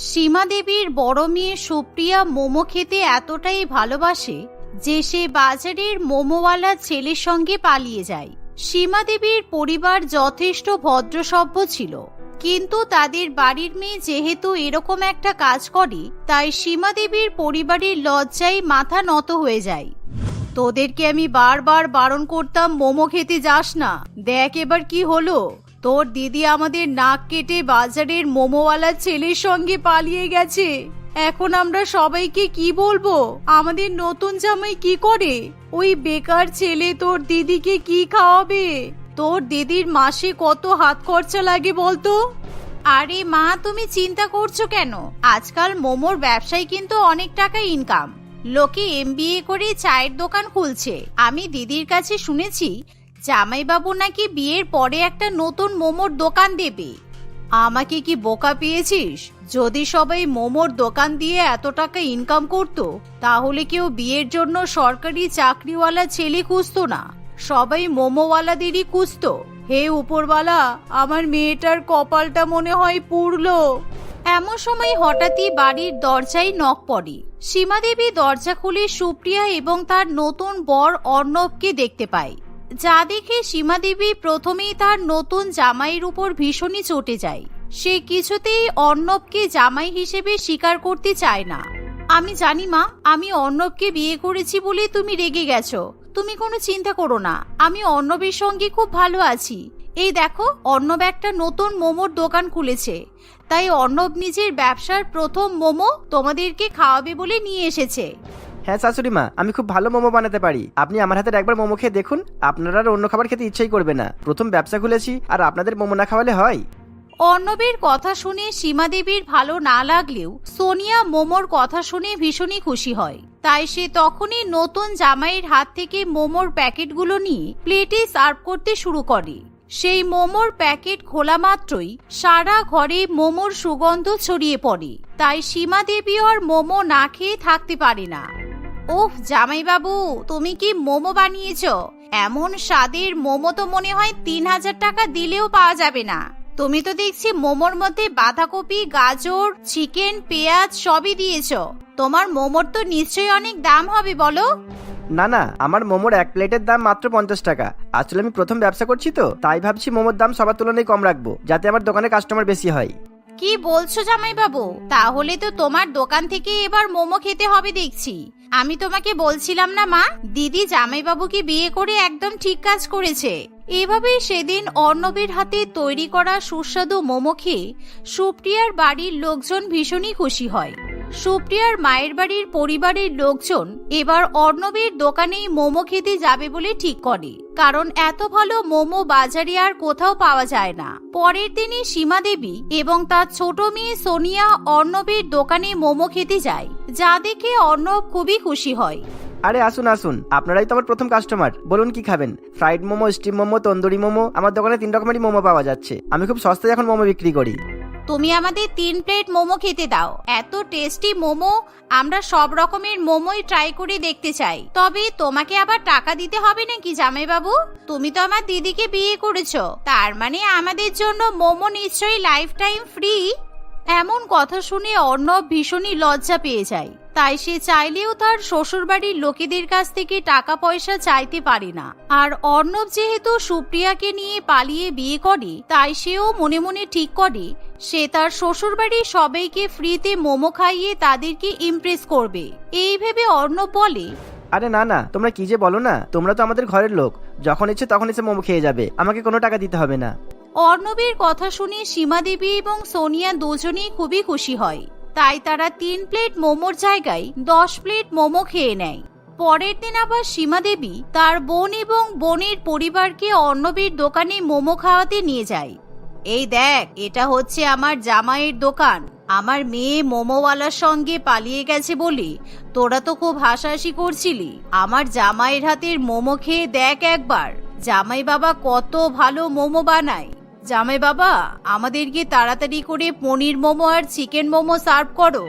সীমা দেবীর বড় মেয়ে সুপ্রিয়া মোমো খেতে এতটাই ভালোবাসে যে সে বাজারের মোমোওয়ালা ছেলের সঙ্গে পালিয়ে যায়। সীমা দেবীর পরিবার যথেষ্ট ভদ্রসভ্য ছিল, কিন্তু তাদের বাড়ির মেয়ে যেহেতু এরকম একটা কাজ করে, তাই সীমা দেবীর পরিবারের লজ্জায় মাথা নত হয়ে যায়। তোদেরকে আমি বারবার বারণ করতাম মোমো খেতে যাস না, দেখ এবার কি হলো। তোর দিদি আমাদের নাক কেটে বাজারের মোমোওয়ালা ছেলের সঙ্গে পালিয়ে গেছে। এখন আমরা সবাইকে কি বলবো? আমাদের নতুন জামাই কি করে? ওই বেকার ছেলে তোর দিদিকে কি খাওয়াবে? তোর দিদির মাসে কত হাত খরচা লাগে বলতো? আরে মা, তুমি চিন্তা করছো কেন? আজকাল মোমোর ব্যবসায় কিন্তু অনেক টাকা ইনকাম। লোকে এমবিএ করে চায়ের দোকান খুলছে। আমি দিদির কাছে শুনেছি জামাইবাবু নাকি বিয়ের পরে একটা নতুন মোমোর দোকান দেবে। আমাকে কি বোকা পেয়েছিস? যদি সবাই মোমোর দোকান দিয়ে এত টাকা ইনকাম করত, তাহলে কেউ বিয়ের জন্য সরকারি চাকরিওয়ালা ছেলে খুঁজতো না, সবাই মোমোওয়ালাদেরই খুঁজতো। হে উপরওয়ালা, আমার মেয়েটার কপালটা মনে হয় পুড়লো। এমন সময় হঠাৎই বাড়ির দরজায় নক পড়ে। সীমা দেবী দরজা খুলে সুপ্রিয়া এবং তার নতুন বর অর্ণবকে দেখতে পায়, যা দেখে সীমা দেবী প্রথমেই তার নতুন জামাইয়ের উপর ভীষণই চটে যায়। সে কিছুতেই অর্ণবকে জামাই হিসেবে স্বীকার করতে চায় না। আমি জানি মা, আমি অর্ণবকে বিয়ে করেছি বলে তুমি রেগে গেছো। তুমি কোনো চিন্তা করো না, আমি অর্ণবের সঙ্গে খুব ভালো আছি। এই দেখো, অর্ণব একটা নতুন মোমোর দোকান খুলেছে, তাই অর্ণব নিজের ব্যবসার প্রথম মোমো তোমাদেরকে খাওয়াবে বলে নিয়ে এসেছে। হ্যাঁ শাশুড়ি মা, আমি খুব ভালো মোমো বানাতে পারি। আপনি আমার হাতের একবার মোমো খেয়ে দেখুন, আপনারা আর অন্য খাবার খেতে ইচ্ছাই করবে না। প্রথম ব্যবসা খুলেছি, আর আপনাদের মোমো না খাওয়ালে হয়? অর্ণবের কথা শুনে সীমা দেবীর ভালো না লাগলেও সোনিয়া মোমোর কথা শুনে ভীষণই খুশি হয়। তাই সে তখনই নতুন জামাইয়ের হাত থেকে মোমোর প্যাকেটগুলো নিয়ে প্লেটে সার্ভ করতে শুরু করে। সেই মোমোর প্যাকেট খোলা মাত্রই সারা ঘরে মোমোর সুগন্ধ ছড়িয়ে পড়ে। তাই সীমা দেবী আর মোমো না খেয়ে থাকতে পারে না। ওহ জামাইবাবু, তুমি কি মোমো বানিয়েছো? এমন স্বাদের মোমো তো মনে হয় 3000 টাকা দিলেও পাওয়া যাবে না। তুমি তো দেখছি মোমোর মধ্যে বাঁধাকপি, গাজর, চিকেন, পেঁয়াজ সবই দিয়েছো। তোমার মোমোর তো নিশ্চয়ই অনেক দাম হবে, বলো? না না, আমার মোমোর এক প্লেটের দাম মাত্র 50 টাকা। আসলে আমি প্রথম ব্যবসা করছি তো, তাই ভাবছি মোমোর দাম সবার তুলনায় কম রাখবো, যাতে আমার দোকানে কাস্টমার বেশি হয়। কি বলছো জামাইবাবু? তাহলে তো তোমার দোকান থেকে এবার মোমো খেতে হবে দেখছি। আমি তোমাকে বলছিলাম না মা, দিদি জামাইবাবুকে বিয়ে করে একদম ঠিক কাজ করেছে। এভাবেই সেদিন অর্ণবের হাতে তৈরি করা সুস্বাদু মোমো খেয়ে সুপ্রিয়ার বাড়ির লোকজন ভীষণই খুশি হয়। সুপ্রিয়ার মায়ের বাড়ির পরিবারের লোকজন এবার অর্ণবের দোকানেই মোমো খেতে যাবে বলে ঠিক করে, কারণ এত ভালো মোমো বাজারে আর কোথাও পাওয়া যায় না। পরের দিনই সীমা দেবী এবং তার ছোট মেয়ে সোনিয়া অর্ণবের দোকানে মোমো খেতে যায়, যা দেখে অর্ণব খুবই খুশি হয়। আরে আসুন আসুন, আপনারাই তো আমার প্রথম কাস্টমার। বলুন কি খাবেন? Fried momo, steam momo, tandoori momo. আমার দোকানে 3 রকমেরই মোমো পাওয়া যাচ্ছে। আমি খুব সস্তায় এখন মোমো বিক্রি করি। তুমি আমাদের 3 প্লেট মোমো খেতে দাও। এত টেস্টি মোমো, আমরা সব রকমের মোমোই ট্রাই করে দেখতে চাই। তবে তোমাকে আবার টাকা দিতে হবে নাকি জামাইবাবু? তুমি তো আমার দিদিকে বিয়ে করেছো, তার মানে আমাদের জন্য মোমো নিশ্চয়ই লাইফ টাইম ফ্রি। এমন কথা শুনে অর্ণব ভীষণই লজ্জা পেয়ে যায়। তাই সে চাইলেও তার শ্বশুরবাড়ির লোকেদের কাছ থেকে টাকা পয়সা চাইতে পারে না। আর অর্ণব যেহেতু সুপ্রিয়াকে নিয়ে পালিয়ে বিয়ে করে, তাই সেও মনে মনে ঠিক করে সে তার শ্বশুরবাড়ির সবাইকে ফ্রিতে মোমো খাইয়ে তাদেরকে ইমপ্রেস করবে। এই ভেবে অর্ণব বলে, আরে না না, তোমরা কি যে বলো না, তোমরা তো আমাদের ঘরের লোক, যখন ইচ্ছে তখন এসে মোমো খেয়ে যাবে, আমাকে কোনো টাকা দিতে হবে না। অর্ণবের কথা শুনে সীমা দেবী এবং সোনিয়া দুজনেই খুবই খুশি হয়। তাই তারা 3 প্লেট মোমোর জায়গায় 10 প্লেট মোমো খেয়ে নেয়। পরের দিন আবার সীমা দেবী তার বোন এবং বোনের পরিবারকে অর্ণবের দোকানে মোমো খাওয়াতে নিয়ে যায়। এই দেখ, এটা হচ্ছে আমার জামাইয়ের দোকান। আমার মেয়ে মোমোওয়ালার সঙ্গে পালিয়ে গেছে বলে তোরা তো খুব হাসাহাসি করছিলি। আমার জামাইয়ের হাতের মোমো খেয়ে দেখ একবার, জামাই বাবা কত ভালো মোমো বানায়। জামাই বাবা, আমাদেরকে তাড়াতাড়ি করে পনির মোমো আর চিকেন মোমো সার্ভ করো।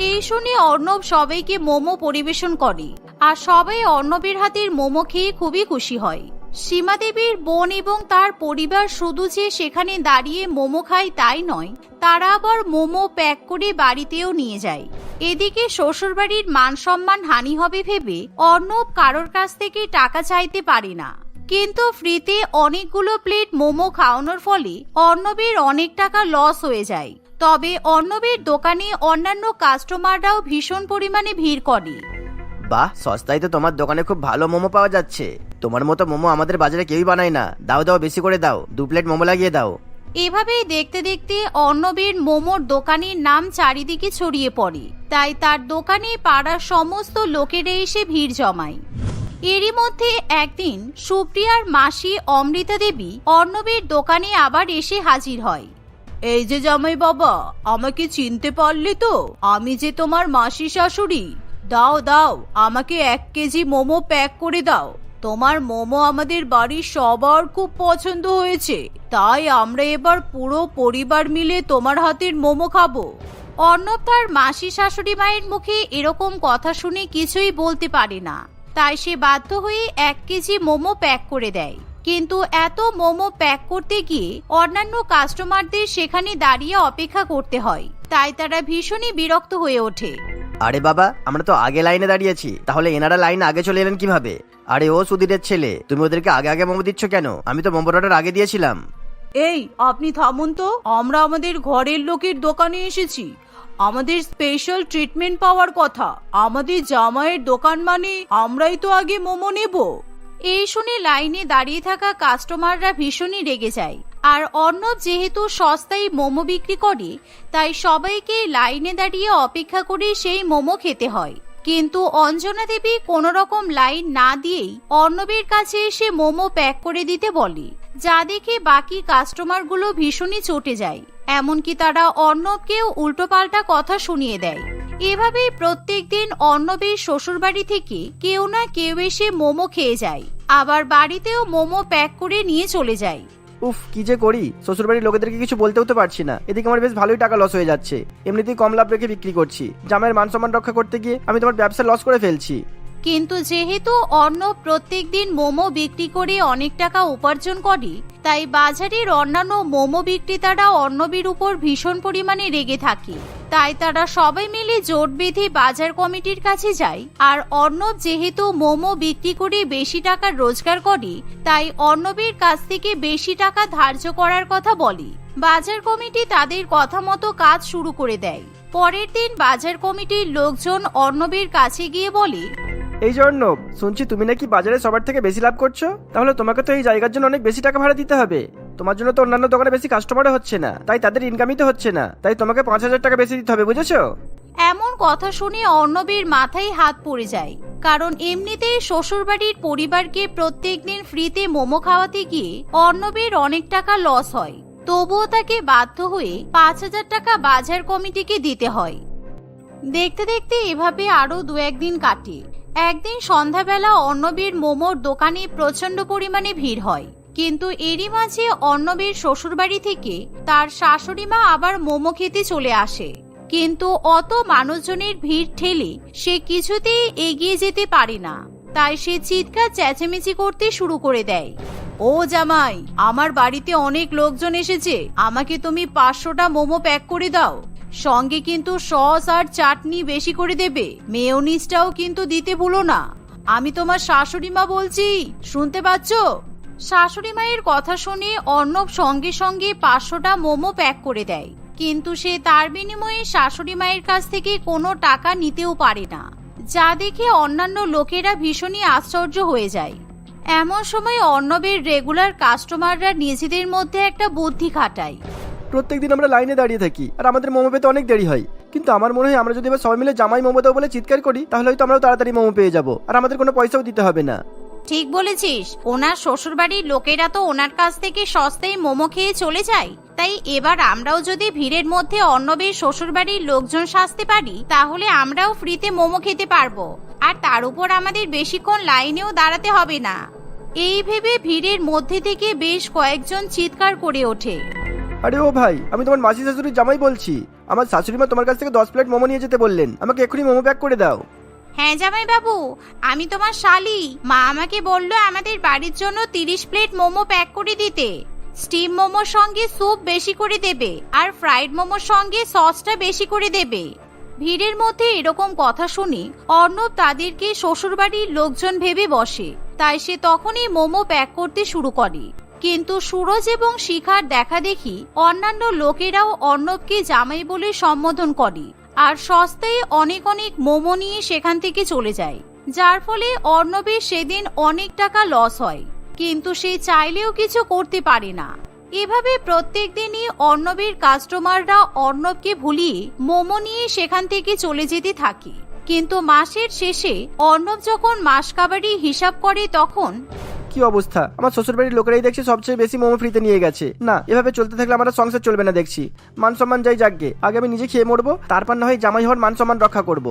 এই শুনে অর্ণব সবাইকে মোমো পরিবেশন করে, আর সবাই অর্ণবের হাতের মোমো খেয়ে খুবই খুশি হয়। সীমা দেবীর বোন এবং তার পরিবার শুধু যে সেখানে দাঁড়িয়ে মোমো খায় তাই নয়, তারা আবার মোমো প্যাক করে বাড়িতেও নিয়ে যায়। এদিকে শ্বশুরবাড়ির মান সম্মান হানি হবে ভেবে অর্ণব কারোর কাছ থেকে টাকা চাইতে পারে না, কিন্তু ফ্রিতে অনেকগুলো প্লেট মোমো খাওয়ানোর ফলে অর্ণবের অনেক টাকা লস হয়ে যায়। তবে অর্ণবের দোকানে অন্যান্য কাস্টমাররাও ভীষণ পরিমাণে ভিড় করে। বাহ, সস্তায় তো তোমার দোকানে খুব ভালো মোমো পাওয়া যাচ্ছে। তোমার মতো মোমো আমাদের বাজারে কেউই বানায় না। দাও দাও, বেশি করে দাও, 2 প্লেট মোমো লাগিয়ে দাও। এভাবেই দেখতে দেখতে অর্ণবের মোমোর দোকানের নাম চারিদিকে ছড়িয়ে পড়ে, তাই তার দোকানে পাড়ার সমস্ত লোকেরা এসে ভিড় জমায়। এরই মধ্যে একদিন সুপ্রিয়ার মাসি অমৃতা দেবী অর্ণবের দোকানে আবার এসে হাজির হয়। এই যে জামাই বাবা, আমাকে চিনতে পারলে তো? আমি যে তোমার মাসি শাশুড়ি। দাও দাও, আমাকে 1 কেজি মোমো প্যাক করে দাও। তোমার মোমো আমাদের বাড়ির সবার খুব পছন্দ হয়েছে, তাই আমরা এবার পুরো পরিবার মিলে তোমার হাতের মোমো খাবো। অর্ণব তার মাসি শাশুড়ি মায়ের মুখে এরকম কথা শুনে কিছুই বলতে পারে না, তাই সে বাধ্য হয়ে 1 কেজি মোমো প্যাক করে দেয়। কিন্তু এত মোমো প্যাক করতে গিয়ে অন্যান্য কাস্টমারদের সেখানে দাঁড়িয়ে অপেক্ষা করতে হয়, তাই তারা ভীষণই বিরক্ত হয়ে ওঠে। আরে বাবা, আমরা তো আগে লাইনে দাঁড়িয়েছি, তাহলে এনারা লাইনে আগে চলে এলেন কিভাবে? আরে ও সুধীরের ছেলে, তুমি ওদেরকে আগে আগে মোমো দিচ্ছ কেন? আমি তো মোমোর অর্ডার আগে দিয়েছিলাম। এই, আপনি থামুন তো। আমরা আমাদের ঘরের লোকের দোকানে এসেছি, আমাদের স্পেশাল ট্রিটমেন্ট পাওয়ার কথা। আমাদের জামাইয়ের দোকান মানে আমরাই তো আগে মোমো নেব। এই শুনে লাইনে দাঁড়িয়ে থাকা কাস্টমাররা ভীষণই রেগে যায়। আর অর্ণব যেহেতু সস্তায় মোমো বিক্রি করে, তাই সবাইকে লাইনে দাঁড়িয়ে অপেক্ষা করে সেই মোমো খেতে হয়। কিন্তু অঞ্জনা দেবী কোনো রকম লাইন না দিয়েই অর্ণবের কাছে এসে মোমো প্যাক করে দিতে বলে, যা দেখে বাকি কাস্টমারগুলো ভীষণই চটে যায়। এমনকি তারা অর্ণবকেও উল্টোপাল্টা কথা শুনিয়ে দেয়। এভাবেই প্রত্যেকদিন অর্ণবের শ্বশুরবাড়ি থেকে কেউ না কেউ এসে মোমো খেয়ে যায়, আবার বাড়িতেও মোমো প্যাক করে নিয়ে চলে যায়। উফ, কি যে করি, শ্বশুরবাড়ির লোকেদেরকে কিছু বলতেও তো পারছি না। এদিকে আমার বেশ ভালোই টাকা লস হয়ে যাচ্ছে। এমনিতেই কম লাভ রেখে বিক্রি করছি, জামাইয়ের মান সম্মান রক্ষা করতে গিয়ে আমি তোমার ব্যবসা লস করে ফেলছি। কিন্তু যেহেতু অর্ণব প্রত্যেকদিন মোমো বিক্রি করে অনেক টাকা উপার্জন করে, তাই বাজারের অন্যান্য মোমো বিক্রেতারা অর্ণবের উপর ভীষণ পরিমাণে রেগে থাকে। তাই তারা সবাই মিলে জোট বেঁধে বাজার কমিটির কাছে যায়। আর অর্ণব যেহেতু মোমো বিক্রি করে বেশি টাকা রোজগার করে, তাই অর্ণবের কাছ থেকে বেশি টাকা ধার্য করার কথা বলে। বাজার কমিটি তাদের কথা মতো কাজ শুরু করে দেয়। পরের দিন বাজার কমিটির লোকজন অর্ণবের কাছে গিয়ে বলে, এই জন্য শুনছি তুমি নাকি বাজারে সবার থেকে বেশি লাভ করছো, তাহলে তোমাকে তো এই জায়গার জন্য অনেক বেশি টাকা ভাড়া দিতে হবে। তোমার জন্য তো অন্যান্য দোকানে বেশি কাস্টমারও হচ্ছে না, তাই তাদের ইনকামই তো হচ্ছে না, তাই তোমাকে 5,000 টাকা বেশি দিতে হবে, বুঝেছো? এমন কথা শুনে অর্ণবের মাথায় হাত পড়ে যায়, কারণ এমনিতেই শ্বশুরবাড়ির পরিবারকে প্রত্যেকদিন ফ্রিতে মোমো খাওয়াতে গিয়ে অর্ণবের অনেক টাকা লস হয়। তবুও তাকে বাধ্য হয়ে 5,000 টাকা বাজার কমিটিকে দিতে হয়। দেখতে দেখতে এভাবে আরো 2-1 দিন কাটে। একদিন সন্ধ্যাবেলা অর্ণবের মোমোর দোকানে প্রচন্ড পরিমাণে ভিড় হয়, কিন্তু এরই মাঝে অর্ণবের শ্বশুরবাড়ি থেকে তার শাশুড়ি মা আবার মোমো খেতে চলে আসে। কিন্তু অত মানুষজনের ভিড় ঠেলে সে কিছুতেই এগিয়ে যেতে পারে না, তাই সে চিৎকার চেঁচামেচি করতে শুরু করে দেয়। ও জামাই, আমার বাড়িতে অনেক লোকজন এসেছে, আমাকে তুমি 500টা মোমো প্যাক করে দাও। সঙ্গে কিন্তু সস আর চাটনি বেশি করে দেবে, মেয়োনিজটাও কিন্তু দিতে ভুলো না। আমি তোমার শাশুড়ি মা বলছি, শুনতে পাচ্ছ? শাশুড়ি মায়ের কথা শুনে অর্ণব সঙ্গে সঙ্গে 500টা মোমো প্যাক করে দেয়, কিন্তু সে তার বিনিময়ে শাশুড়ি মায়ের কাছ থেকে কোনো টাকা নিতেও পারে না, যা দেখে অন্যান্য লোকেরা ভীষণই আশ্চর্য হয়ে যায়। এমন সময় অর্ণবের রেগুলার কাস্টমাররা নিজেদের মধ্যে একটা বুদ্ধি খাটায়। প্রত্যেকদিন আমরা লাইনে দাঁড়িয়ে থাকি আর আমাদের মোমো পেতে অনেক দেরি হয়, কিন্তু আমার মনে হয় আমরা যদি এবার সবাই মিলে জামাই মোমো দাও বলে চিৎকার করি, তাহলে হয়তো আমরাও তাড়াতাড়ি মোমো পেয়ে যাবো আর আমাদের কোনো পয়সাও দিতে হবে না। ঠিক বলেছিস, ওনার শ্বশুরবাড়ির লোকেরা তো ওনার কাছ থেকে সস্তায় মোমো খেয়ে চলে যায়, তাই এবার আমরাও যদি ভিড়ের মধ্যে অর্ণবের শ্বশুরবাড়ির লোকজন সাজতে পারি, তাহলে আমরাও ফ্রিতে মোমো খেতে পারবো, আর তার উপর আমাদের বেশিক্ষণ লাইনেও দাঁড়াতে হবে না। এই ভেবে ভিড়ের মধ্যে থেকে বেশ কয়েকজন চিৎকার করে ওঠে। আরে ও ভাই, আমি তোমার মাসি শাশুড়ির জামাই বলছি। আমার শাশুড়ি মা তোমার কাছ থেকে 10 প্লেট মোমো নিয়ে যেতে বললেন, আমাকে এক্ষুনি মোমো প্যাক করে দাও। হ্যাঁ জামাই বাবু, আমি তোমার শালি। মা আমাকে বললো আমাদের বাড়ির জন্য 30 প্লেট মোমো প্যাক করে দিতে। স্টিম মোমোর সঙ্গে স্যুপ বেশি করে দেবে, আর ফ্রাইড মোমোর সঙ্গে সসটা বেশি করে দেবে। ভিড়ের মধ্যে এরকম কথা শুনে অর্ণব তাদেরকে শ্বশুরবাড়ির লোকজন ভেবে বসে, তাই সে তখনই মোমো প্যাক করতে শুরু করে। কিন্তু সুরজ এবং শিখার দেখা দেখি অন্যান্য লোকেরাও অর্ণবকে জামাই বলে সম্বোধন করে, আর সস্তায় অনেক অনেক মোমো নিয়ে সেখান থেকে চলে যায়, যার ফলে অর্ণবের সেদিন অনেক টাকা লস হয়, কিন্তু সে চাইলেও কিছু করতে পারে না। এভাবে প্রত্যেক দিনই অর্ণবের কাস্টমাররা অর্ণবকে ভুলিয়ে মোমো নিয়ে সেখান থেকে চলে যেতে থাকে। কিন্তু মাসের শেষে অর্ণব যখন মাসকাবারি হিসাব করে তখন কি অবস্থা, আমার শ্বশুরবাড়ির লোকেরাই দেখছি সবচেয়ে বেশি মোমো ফ্রিতে নিয়ে গেছে। না, এভাবে চলতে থাকলে আমার সংসার চলবে না দেখছি। মান সম্মান যাই যাকগে, আগে আমি নিজে খেয়ে মরবো, তারপর না হয় জামাই হওয়ার মান সম্মান রক্ষা করব।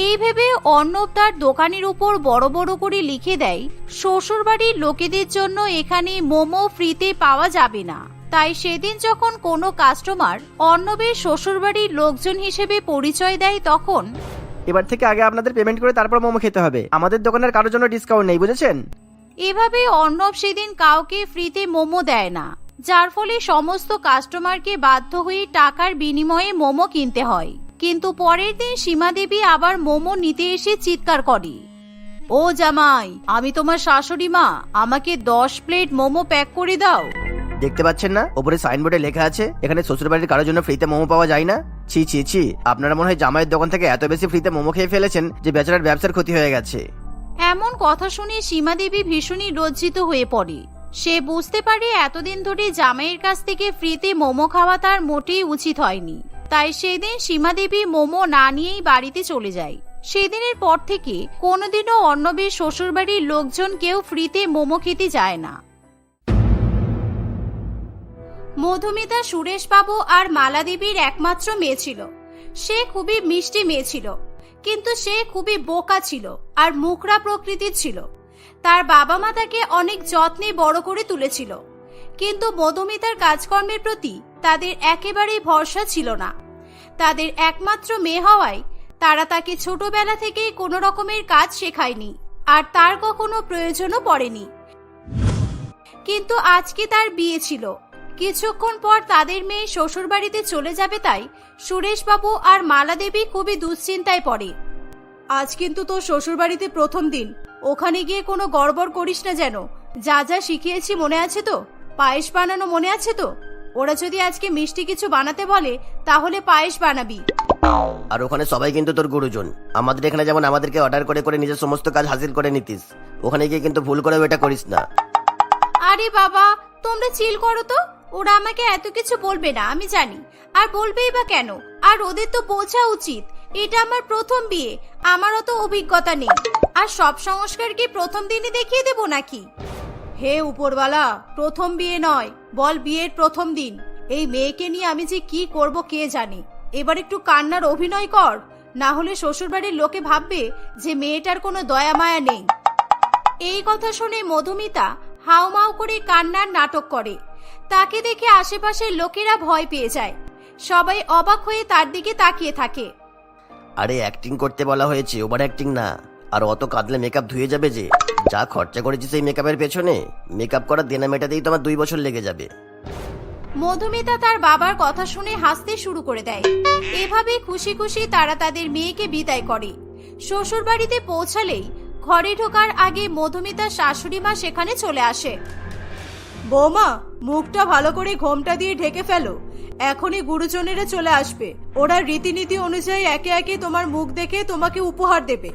এই ভেবে অর্ণব তার দোকানের উপর বড় বড় করে লিখে দেয়, শ্বশুরবাড়ির লোকেদের জন্য এখানে মোমো ফ্রিতে পাওয়া যাবে না। তাই সেদিন যখন কোনো কাস্টমার অর্ণবের শ্বশুরবাড়ির লোকজন হিসেবে পরিচয় দেয় তখন এবার থেকে আগে আপনাদের পেমেন্ট করে তারপর মোমো খেতে হবে, আমাদের দোকানের কারোর জন্য ডিসকাউন্ট নেই, বুঝেছেন? এভাবে অর্ণব সেদিন কাউকে ফ্রিতে মোমো দেয় না, যার ফলে সমস্ত কাস্টমারকে বাধ্য হয়ে টাকার বিনিময়ে মোমো কিনতে হয়। কিন্তু পরের দিন সীমা দেবী আবার মোমো নিতে এসে চিৎকার করে, ও জামাই, আমি তোমার শাশুড়ি মা, আমাকে 10 প্লেট মোমো প্যাক করে দাও। দেখতে পাচ্ছেন না, ওপরে সাইনবোর্ডে লেখা আছে এখানে শ্বশুরবাড়ির কারোর জন্য ফ্রিতে মোমো পাওয়া যায় না। ছি ছি ছি, আপনারা মনে হয় জামাইয়ের দোকান থেকে এত বেশি ফ্রিতে মোমো খেয়ে ফেলেছেন যে বেচারার ব্যবসার ক্ষতি হয়ে গেছে। এমন কথা শুনে সীমা দেবী ভীষণই লজ্জিত হয়ে পড়ে। সে বুঝতে পারে এতদিন ধরে জামাইয়ের কাছ থেকে ফ্রিতে মোমো খাওয়া তার মোটেই উচিত হয়নি। তাই সেদিন সীমা দেবী মোমো না নিয়েই বাড়িতে চলে যায়। সেদিনের পর থেকে কোনোদিনও অর্ণবের শ্বশুরবাড়ির লোকজন কেউ ফ্রিতে মোমো খেতে যায় না। মধুমিতা সুরেশবাবু আর মালা দেবীর একমাত্র মেয়ে ছিল। সে খুবই মিষ্টি মেয়ে ছিল, কিন্তু সে খুবই বোকা ছিল আর মুখরা প্রকৃতির ছিল। তার বাবা মা তাকে অনেক যত্নে বড় করে তুলেছিল, কিন্তু মধুমিতার কাজকর্মের প্রতি তাদের একেবারেই ভরসা ছিল না। তাদের একমাত্র মেয়ে হওয়ায় তারা তাকে ছোটবেলা থেকেই কোনো রকমের কাজ শেখায়নি, আর তার কখনো প্রয়োজনও পড়েনি। কিন্তু আজকে তার বিয়ে ছিল, কিছুক্ষণ পর তাদের মেয়ে শ্বশুরবাড়িতে চলে যাবে, তাই সুরেশবাবু আর মালা দেবী খুবই দুশ্চিন্তায় পড়ে। আজ কিন্তু তোর শ্বশুরবাড়িতে প্রথম দিন, ওখানে গিয়ে কোনো গড়বড় করিস না যেন। যা যা শিখিয়েছি মনে আছে তো? পায়েস বানানো মনে আছে তো? ওরা যদি আজকে মিষ্টি কিছু বানাতে বলে তাহলে পায়েস বানাবি। আর ওখানে সবাই কিন্তু তোর গুরুজন। আমাদের এখানে যেমন আমাদেরকে অর্ডার করে করে নিজের সমস্ত কাজ হাসিল করে নিতিস, ওখানে গিয়ে কিন্তু ভুল করেও এটা করিস না। আরে বাবা, তোমরা চিল করো তো। ওরা আমাকে এত কিছু বলবে না আমি জানি, আর বলবেই বা কেন? আর ওদের তো বোঝা উচিত এটা আমার প্রথম বিয়ে, আমারও তো অভিজ্ঞতা নেই। আর সব সংস্কার কি প্রথম দিনই দেখিয়ে দেবো নাকি? হে উপরওয়ালা, প্রথম বিয়ে নয়, বল বিয়ের প্রথম দিন। এই মেয়েকে নিয়ে আমি যে কি করব কে জানে। এবার একটু কান্নার অভিনয় কর, না হলে শ্বশুরবাড়ির লোকে ভাববে যে মেয়েটার কোনো দয়া মায়া নেই। এই কথা শুনে মধুমিতা হাউমাউ করে কান্নার নাটক করে। তাকে দেখে আশেপাশের লোকেরা ভয় পেয়ে যায়। সবাই অবাক হয়ে তার দিকে তাকিয়ে থাকে। আরে অ্যাক্টিং করতে বলা হয়েছে, ওভার অ্যাক্টিং না। আর অত কাঁদলে মেকআপ ধুয়ে যাবে যে। যা খরচা করেছিস এই মেকআপের পেছনে, মেকআপ করার দেনা মেটাতেই তোমার 2 বছর লেগে যাবে। মধুমিতা তার বাবার কথা শুনে হাসতে শুরু করে দেয়। এভাবে খুশি খুশি তারা তাদের মেয়েকে বিদায় করে। শ্বশুর বাড়িতে পৌঁছালেই ঘরে ঢোকার আগে মধুমিতার শাশুড়ি মা সেখানে চলে আসে। বৌমা, মুখটা ভালো করে ঘোমটা দিয়ে ঢেকে ফেলো, এখনই গুরুজনেরা চলে আসবে। ওরা রীতিনীতি অনুযায়ী একে একে তোমার মুখ দেখে তোমাকে উপহার দেবে।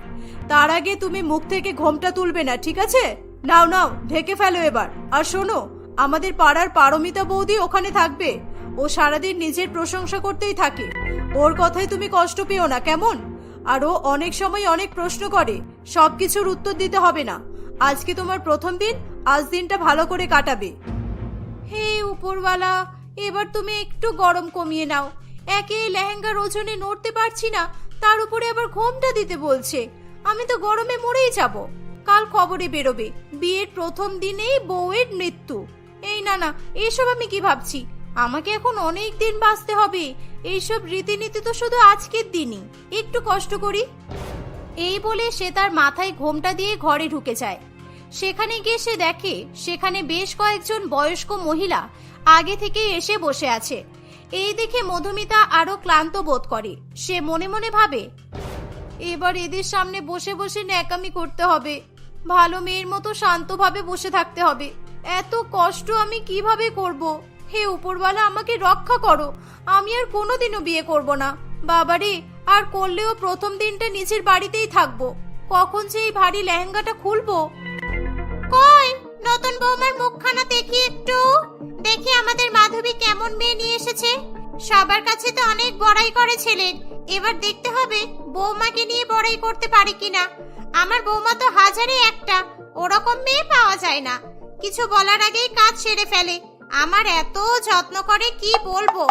তার আগে তুমি মুখ থেকে ঘোমটা তুলবে না, ঠিক আছে? নাও নাও, ঢেকে ফেলো এবার। আর শোনো, আমাদের পাড়ার পারমিতা বৌদি ওখানে থাকবে। ও সারাদিন নিজের প্রশংসা করতেই থাকে, ওর কথাই তুমি কষ্ট পেও না, কেমন? আর ও অনেক সময় অনেক প্রশ্ন করে, সবকিছুর উত্তর দিতে হবে না। আজকে তোমার প্রথম দিন, আজ দিনটা ভালো করে কাটাবে। হে উপরওয়ালা, এবার তুমি একটু গরম কমিয়ে নাও। একে লেহেঙ্গার ওজনে নড়তে পারছি না, তার উপরে আবার ঘোমটা দিতে বলছে। আমি তো গরমে মরেই যাব। কাল খবরে বেরোবে বিয়ের প্রথম দিনেই বউয়ের মৃত্যু। এই না না, এসব আমি কি ভাবছি? আমাকে এখন অনেক দিন বাঁচতে হবে। এইসব রীতিনীতি তো শুধু আজকের দিনই, একটু কষ্ট করি। এই বলে সে তার মাথায় ঘোমটা দিয়ে ঘরে ঢুকে যায়। সেখানে গিয়ে সে দেখে সেখানে বেশ কয়েকজন বয়স্ক মহিলা আগে থেকে এসে বসে আছে। এই দেখে মধুমিতা আরো ক্লান্ত বোধ করে। সে মনে মনে ভাবে, এবার এদের সামনে বসে বসে ন্যাকামি করতে হবে, ভালো মেয়ের মতো শান্তভাবে বসে থাকতে হবে। এত কষ্ট আমি কিভাবে করব? হে উপরওয়ালা, আমাকে রক্ষা করো, আমি আর কোনোদিনও বিয়ে করব না। বাবারে, আর করলেও প্রথম দিনটা নিজের বাড়িতেই থাকবো। কখন যে এই ভারী লেহেঙ্গাটা খুলবো? কই নতুন বৌমার মুখখানা দেখি একটু, দেখি আমাদের মাধবী কেমন মেয়ে নিয়ে এসেছে। সবার কাছে তো অনেক বড়াই করে ছেলের, এবার দেখতে হবে বৌমাকে নিয়ে বড়াই করতে পারে কিনা। আমার বৌমা তো হাজারে একটা, ওরকম মেয়ে পাওয়া যায় না। কিছু বলার আগেই কাজ সেরে ফেলে, আমার এত যত্ন করে কি বলবো।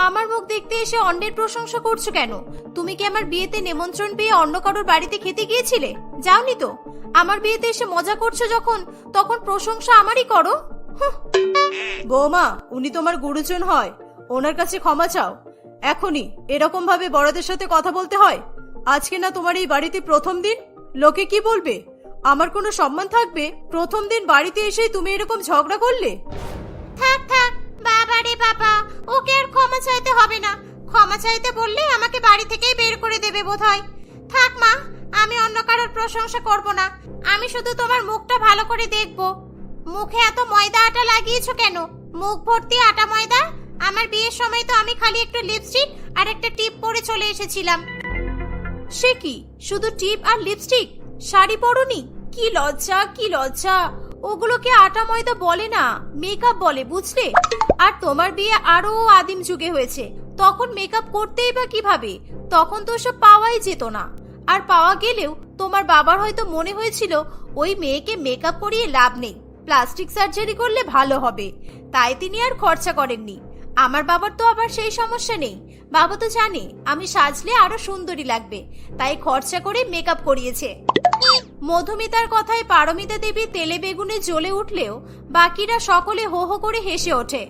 আমার মুখ দেখতে এসে অন্যের প্রশংসা করছো কেন? তুমি কি আমার বিয়েতে নিমন্ত্রণ পেয়ে অন্য কারোর বাড়িতে খেতে গিয়েছিলে? যাওনি তো? আমার বিয়েতে এসে মজা করছো যখন, তখন প্রশংসা আমারই করো। বৌমা, উনি তোমার গুরুজন হয়, ওনার কাছে ক্ষমা চাও। এখনই এরকম ভাবে বড়দের সাথে কথা বলতে হয়? আজকে না তোমার এই বাড়িতে প্রথম দিন, লোকে কি বলবে? আমার কোনো সম্মান থাকবে প্রথম দিন বাড়িতে এসেই তুমি এরকম ঝগড়া করলে? থাক থাক বাবা রে বাবা, ওকে আর ক্ষমা চাইতে হবে না। ক্ষমা চাইতে বললে আমাকে বাড়ি থেকেই বের করে দেবে বোধহয়। থাক মা, আমি অন্য কারোর প্রশংসা করব না, আমি শুধু তোমার মুখটা ভালো করে দেখব। মুখে এত ময়দা আটা লাগিয়েছো কেন? মুখ ভর্তি আটা ময়দা। আমার বিয়ের সময় তো আমি খালি একটু লিপস্টিক আর একটা টিপ পরে চলে এসেছিলাম। সে কি, শুধু টিপ আর লিপস্টিক? শাড়ি পরোনি? কি লজ্জা, কি লজ্জা! ওগুলোকে আটা ময়দা বলে না, মেকআপ বলে, বুঝলে? আর তোমার বিয়ে আরো আদিম যুগে হয়েছে, তখন মেকআপ করতেই বা কিভাবে? তখন তো সব পাওয়াই যেত না। আর পাওয়া গেলেও তোমার বাবার হয়তো মনে হয়েছিল ওই মেয়েকে মেকআপ করিয়ে লাভ নেই, প্লাস্টিক সার্জারি করলে ভালো হবে, তাই তিনি আর খরচা করেননি। আমার বাবার তো আবার সেই সমস্যা নেই, বাবা তো জানে আমি সাজলে আরো সুন্দরী লাগবে, তাই খরচা করে মেকআপ করিয়েছে। মধুমিতার কথায় পারমিতা দেবী তেলে বেগুনে জ্বলে উঠলেও বাকিরা সকলে হো হো করে হেসে ওঠে।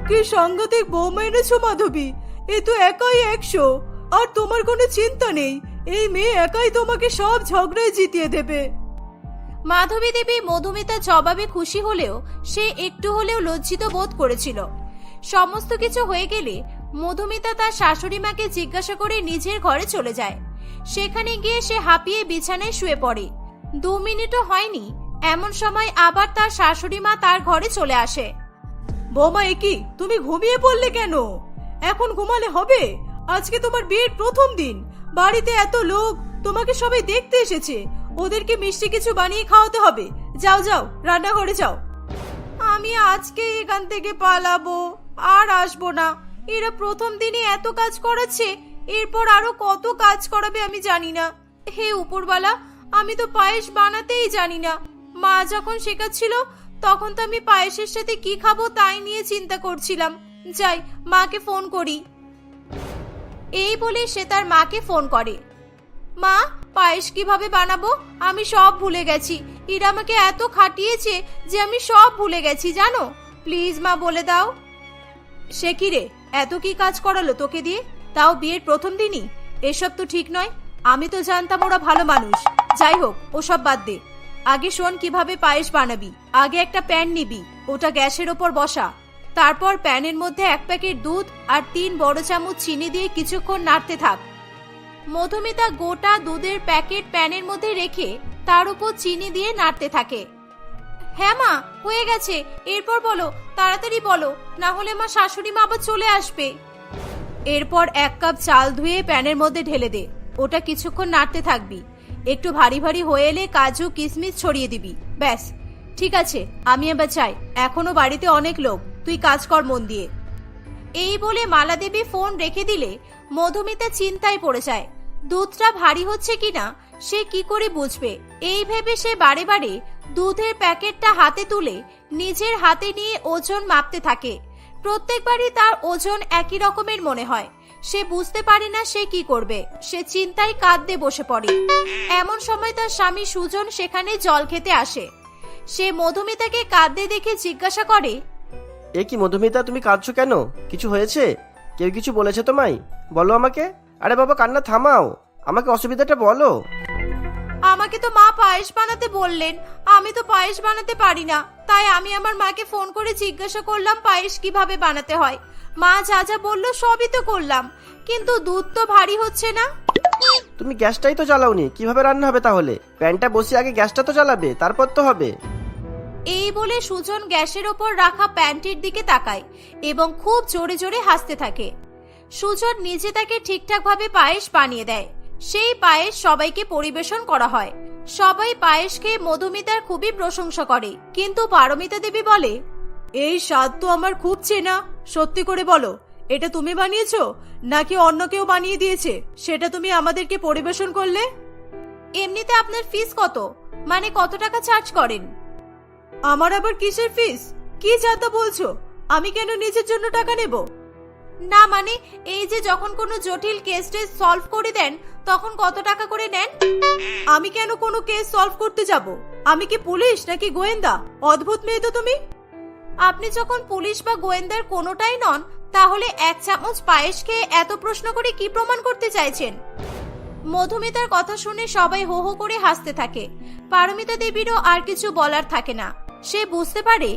কি সাংঘাতিক বৌমা এনেছো মাধবী, এ তো একাই 100। আর তোমার কোনো চিন্তা নেই, এই মেয়ে একাই তোমাকে সব ঝগড়ায় জিতিয়ে দেবে। মাধবী দেবী মধুমিতার জবাবে খুশি হলেও সে একটু হলেও লজ্জিত বোধ করেছিল। সমস্ত কিছু হয়ে গেলে মধুমিতা তার শাশুড়ি মাকে জিজ্ঞাসা করে নিজের ঘরে চলে যায়। সেখানে গিয়ে সে হাঁপিয়ে বিছানায় শুয়ে পড়ে। 2 মিনিটও হয়নি এমন সময় আবার তার শাশুড়ি মা তার ঘরে চলে আসে। বৌমা, একি তুমি ঘুমিয়ে পড়লে কেন? এখন ঘুমালে হবে? আজকে তোমার বিয়ের প্রথম দিন, বাড়িতে এত লোক, তোমাকে সবাই দেখতে এসেছে, ওদেরকে মিষ্টি কিছু বানিয়ে খাওয়াতে হবে। যাও যাও, রান্নাঘরে যাও। আমি আজকে এখান থেকে পালাবো, আর আসবো না। এরা প্রথম দিনে এত কাজ করাচ্ছে, এরপর আরো কত কাজ করাবে আমি জানি না। হে উপরওয়ালা, আমি তো পায়েস বানাতেই জানি না। মা যখন শেখাচ্ছিল তখন তো আমি পায়েসের সাথে কি খাবো তাই নিয়ে চিন্তা করছিলাম। যাই, মাকে ফোন করি। এই বলে সে তার মাকে ফোন করে। মা, পায়েস কিভাবে বানাবো আমি সব ভুলে গেছি। এরা আমাকে এত খাটিয়েছে যে আমি সব ভুলে গেছি, জানো? প্লিজ মা, বলে দাও। সে কি রে, এত কি কাজ করালো তোকে দিয়ে, তাও বিয়ের প্রথম দিনই? এসব তো ঠিক নয়। আমি তো জানতাম ওরা ভালো মানুষ। যাই হোক, ওসব বাদ দে। আগে শোন কিভাবে পায়েস বানাবি। আগে একটা প্যান নিবি, ওটা গ্যাসের ওপর বসা। তারপর প্যানের মধ্যে 1 প্যাকেট দুধ আর 3 বড় চামচ চিনি দিয়ে কিছুক্ষণ নাড়তে থাক। মধুমিতা গোটা দুধের প্যাকেট প্যানের মধ্যে রেখে তার উপর চিনি দিয়ে নাড়তে থাকে। হ্যাঁ মা, হয়ে গেছে। এরপর বলো, তাড়াতাড়ি বলো, না হলে মা শাশুড়ি মা আবার চলে আসবে। এরপর 1 কাপ চাল ধুয়ে প্যানের মধ্যে ঢেলে দে, ওটা কিছুক্ষণ নাড়তে থাকবি। একটু ভারী ভারী হয়ে এলে কাজু কিশমিশ ছড়িয়ে দিবি। ব্যাস, ঠিক আছে, আমি এবার চাই। এখনো বাড়িতে অনেক লোক, তুই কাজ কর মন দিয়ে। এই বলে মালা দেবী ফোন রেখে দিলে মধুমিতা চিন্তায় পড়ে যায়। দুধটা ভারী হচ্ছে কিনা সে কি করে বুঝবে? এই ভেবে সে বারে বারে দুধের প্যাকেটটা হাতে তুলে নিজের হাতে নিয়ে ওজন মাপতে থাকে। প্রত্যেকবারই তার ওজন একই রকমের মনে হয়। সে বুঝতে পারে না সে কি করবে। সে চিন্তায় কাঁদতে বসে পড়ে। এমন সময় তার স্বামী সুজন সেখানে জল খেতে আসে। সে মধুমিতাকে কাঁদতে দেখে জিজ্ঞাসা করে, এ কি মধুমিতা, তুমি কাঁদছো কেন? কিছু হয়েছে? কেউ কিছু বলেছে তোমায়? বলো আমাকে। আরে বাবা, কান্না থামাও। আমাকে অসুবিধাটা বলো। আমাকে তো মা পায়েস বানাতে বললেন, আমি তো পায়েস বানাতে পারি না, তাই আমি আমার মাকে ফোন করে জিজ্ঞাসা করলাম পায়েস কিভাবে বানাতে হয়। মা যা যা বললো সবই তো করলাম, কিন্তু দুধ তো ভারী হচ্ছে না। তুমি গ্যাসটাই তো জ্বালাওনি, কিভাবে রান্না হবে তাহলে? প্যানটা বসিয়ে আগে গ্যাসটা তো জ্বালাবে, তারপর তো হবে। এই বলে সুজন গ্যাসের ওপর রাখা প্যানটির দিকে তাকায় এবং খুব জোরে জোরে হাসতে থাকে। সুজন নিজে তাকে ঠিকঠাকভাবে পায়েস বানিয়ে দেয়। সেই পায়েস সবাইকে পরিবেশন করা হয়। সবাই পায়েস খেয়ে মধুমিতার খুবই প্রশংসা করে, কিন্তু পারমিতা দেবী বলে, এই স্বাদ তো আমার খুব চেনা। সত্যি করে বলো, এটা তুমি বানিয়েছো নাকি অন্য কেউ বানিয়ে দিয়েছে? সেটা তুমি আমাদেরকে পরিবেশন করলে। এমনিতে আপনার ফিস কত, মানে কত টাকা চার্জ করেন? আমার আবার কিসের ফিস? কি যাতা বলছো? আমি কেন নিজের জন্য টাকা নেব? না মানে এই যে যখন কোনো জটিল কেসটা সলভ করে দেন তখন কত টাকা করে নেন? আমি কেন কোনো কেস সলভ করতে যাব? আমি কি পুলিশ নাকি গোয়েন্দা? অদ্ভুত মেয়ে তো তুমি। আপনি যখন পুলিশ বা গোয়েন্দার কোনোটাই নন, তাহলে এক চামচ পায়েস খেয়ে এত প্রশ্ন করে কি প্রমাণ করতে চাইছেন? মধুমিতার কথা শুনে সবাই হো হো করে হাসতে থাকে। পারমিতা দেবীরও আর কিছু বলার থাকে না। সে বুঝতে পারে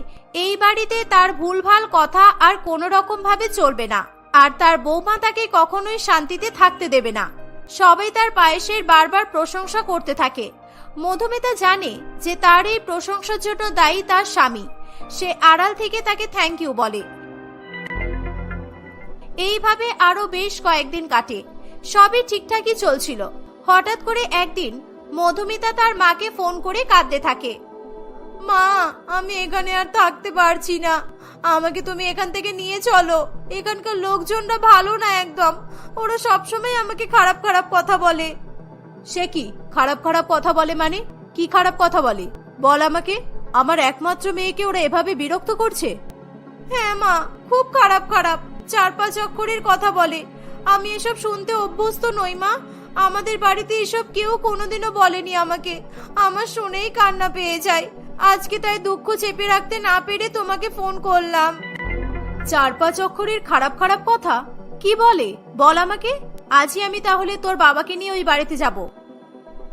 এই বাড়িতে তার ভুলভাল কথা আর কোনো রকম ভাবে চলবে না, আর তার বৌমা তাকে কখনোই শান্তিতে থাকতে দেবে না। সবাই তার পায়েসের বারবার প্রশংসা করতে থাকে। মধুমিতা জানে যে তার এই প্রশংসার জন্য দায়ী তার স্বামী। সে আড়াল থেকে তাকে থ্যাংক ইউ বলে। এইভাবে আরো বেশ কয়েকদিন কাটে। সবই ঠিকঠাকই চলছিল। হঠাৎ করে একদিন মধুমিতা তার মাকে ফোন করে কাঁদতে থাকে। মা, আমি এখানে আর থাকতে পারছি না, আমাকে তুমি এখান থেকে নিয়ে চলো। এখানকার লোকজনরা ভালো না একদম, ওরা সবসময় আমাকে খারাপ খারাপ কথা বলে। সে কি খারাপ খারাপ কথা বলে? মানে কি খারাপ কথা বলে বল আমাকে। আমার একমাত্র মেয়েকে ওরা এভাবে বিরক্ত করছে? হ্যাঁ মা, খুব খারাপ খারাপ 4-5 অক্ষরের কথা বলে। আমি এসব শুনতে অভ্যস্ত নই মা। আমাদের বাড়িতে এসব কেউ কোনোদিনও বলেনি আমাকে। আমার শুনেই কান্না পেয়ে যায়। আজকে তাই দুঃখ চেপে রাখতে না পেরে তোমাকে ফোন করলাম। 4-5 অক্ষরের খারাপ খারাপ কথা কি বলে বল আমাকে। আজই আমি তাহলে তোর বাবাকে নিয়ে ওই বাড়িতে যাব।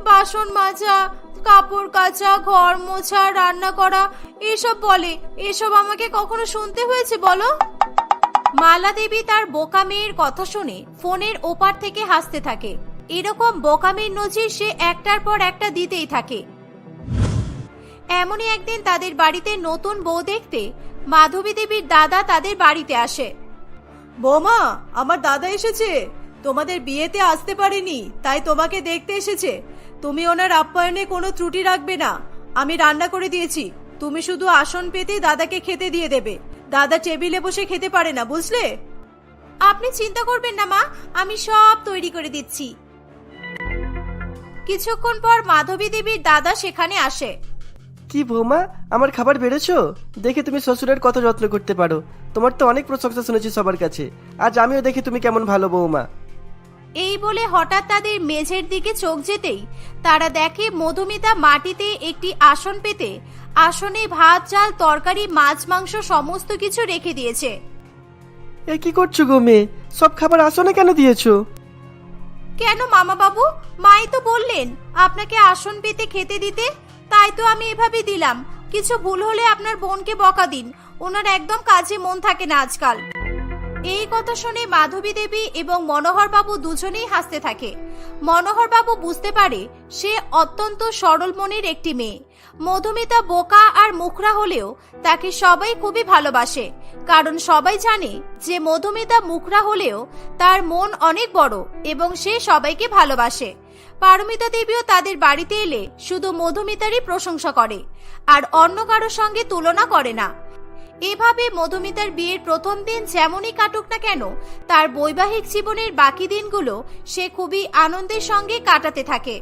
বাসন মাজা, কাপড় কাচা, ঘর মোছা, রান্না করা এসব বলে। এসব আমাকে কখনো শুনতে হয়েছে বলো? মালা দেবী তার বোকা মেয়ের কথা শুনে ফোনের ওপার থেকে হাসতে থাকে। এরকম বোকামির নজির সে একটার পর একটা দিতেই থাকে। এমনই একদিন তাদের বাড়িতে নতুন বউ দেখতে মাধবী দেবীর দাদা তাদের বাড়িতে আসে। বৌমা, আমার দাদা এসেছে। তোমাদের বিয়েতে আসতে পারেনি, তাই তোমাকে দেখতে এসেছে। তুমি ওনার আপ্যায়নে কোনো ত্রুটি রাখবে না। আমি রান্না করে দিয়েছি, তুমি শুধু আসন পেতে দাদাকে খেতে দিয়ে দেবে। দাদা টেবিলে বসে খেতে পারে না, বুঝলে? আপনি চিন্তা করবেন না মা, আমি সব তৈরি করে দিচ্ছি। কিছুক্ষণ পর মাধবী দেবীর দাদা সেখানে আসে। কি বৌমা, আমার খাবার বেড়েছো? দেখে তুমি শ্বশুরের কত যত্ন করতে পারো। তোমার তো অনেক প্রশংসা শুনেছি সবার কাছে। আজ আমিও দেখি তুমি কেমন ভালো বৌমা। এই বলে হঠাৎ তাদের মেঝের দিকে চোখ যেতেই তারা দেখে মধুমিতা মাটিতে একটি আসন পেতে আসনে ভাত, চাল, তরকারি, মাছ, মাংস সমস্ত কিছু রেখে দিয়েছে। এ কি করছো গো মেয়ে? সব খাবার আসনে কেন দিয়েছো? কেন মামা বাবু, মাই তো বললেন আপনাকে আসন পেতে খেতে দিতে, তাই তো আমি এভাবে দিলাম। কিছু ভুল হলে আপনার বোনকে বকা দিন, ওনার একদম কাজে মন থাকে না আজকাল। এই কথা শুনে মাধবী দেবী এবং মনোহর বাবু দুজনেই হাসতে থাকে। মনোহর বাবু বুঝতে পারে সে অত্যন্ত সরল মনের একটি মেয়ে। মধুমিতা বোকা আর মুখরা হলেও তাকে সবাই খুবই ভালোবাসে, কারণ সবাই জানে যে মধুমিতা মুখরা হলেও তার মন অনেক বড় এবং সে সবাইকে ভালোবাসে। পারমিতা দেবীও তাদের বাড়িতে এলে শুধু মধুমিতারই প্রশংসা করে আর অন্য কারোর সঙ্গে তুলনা করে না। এভাবে মধুমিতার বিয়ের প্রথম দিন যেমনই কাটুক না কেন, তার বৈবাহিক জীবনের বাকি দিনগুলো সে খুবই আনন্দের সঙ্গে কাটাতে থাকে।